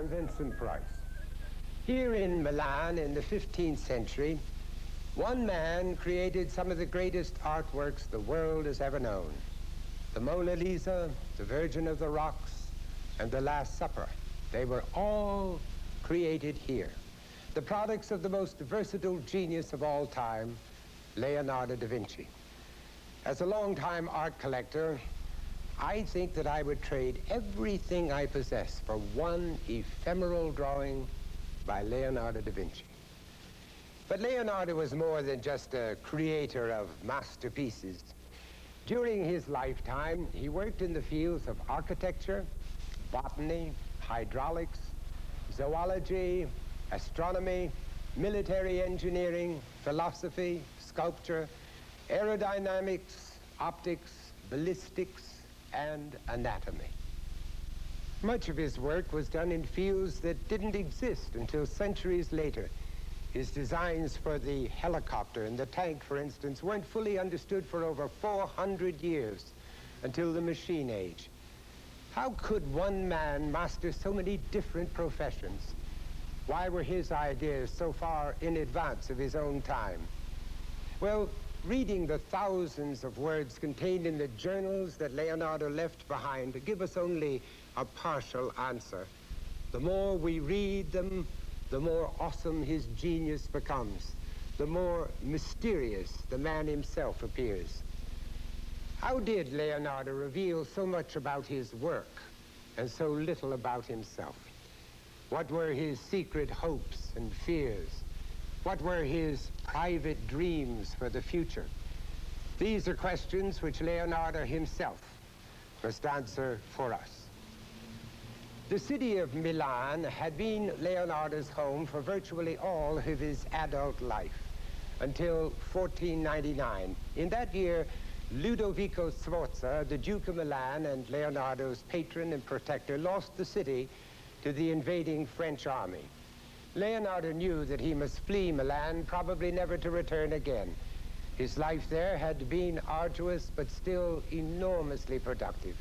I'm Vincent Price. Here in Milan in the 15th century, one man created some of the greatest artworks the world has ever known. The Mona Lisa, the Virgin of the Rocks, and the Last Supper. They were all created here. The products of the most versatile genius of all time, Leonardo da Vinci. As a longtime art collector, I think that I would trade everything I possess for one ephemeral drawing by Leonardo da Vinci. But Leonardo was more than just a creator of masterpieces. During his lifetime, he worked in the fields of architecture, botany, hydraulics, zoology, astronomy, military engineering, philosophy, sculpture, aerodynamics, optics, ballistics, and anatomy. Much of his work was done in fields that didn't exist until centuries later. His designs for the helicopter and the tank, for instance, weren't fully understood for over 400 years until the machine age. How could one man master so many different professions? Why were his ideas so far in advance of his own time? Well, reading the thousands of words contained in the journals that Leonardo left behind give us only a partial answer. The more we read them, the more awesome his genius becomes, the more mysterious the man himself appears. How did Leonardo reveal so much about his work and so little about himself? What were his secret hopes and fears? What were his private dreams for the future? These are questions which Leonardo himself must answer for us. The city of Milan had been Leonardo's home for virtually all of his adult life until 1499. In that year, Ludovico Sforza, the Duke of Milan and Leonardo's patron and protector, lost the city to the invading French army. Leonardo knew that he must flee Milan, probably never to return again. His life there had been arduous, but still enormously productive.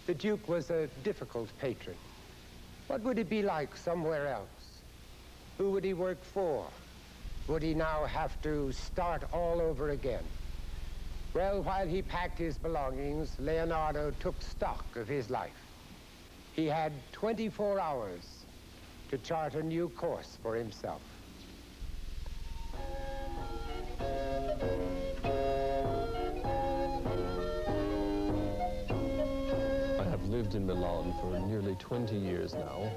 The Duke was a difficult patron. What would it be like somewhere else? Who would he work for? Would he now have to start all over again? Well, while he packed his belongings, Leonardo took stock of his life. He had 24 hours to chart a new course for himself. I have lived in Milan for nearly 20 years now,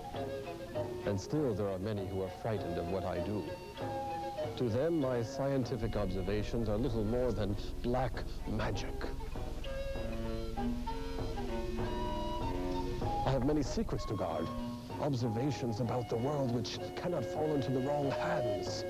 and still there are many who are frightened of what I do. To them, my scientific observations are little more than black magic. I have many secrets to guard. Observations about the world which cannot fall into the wrong hands.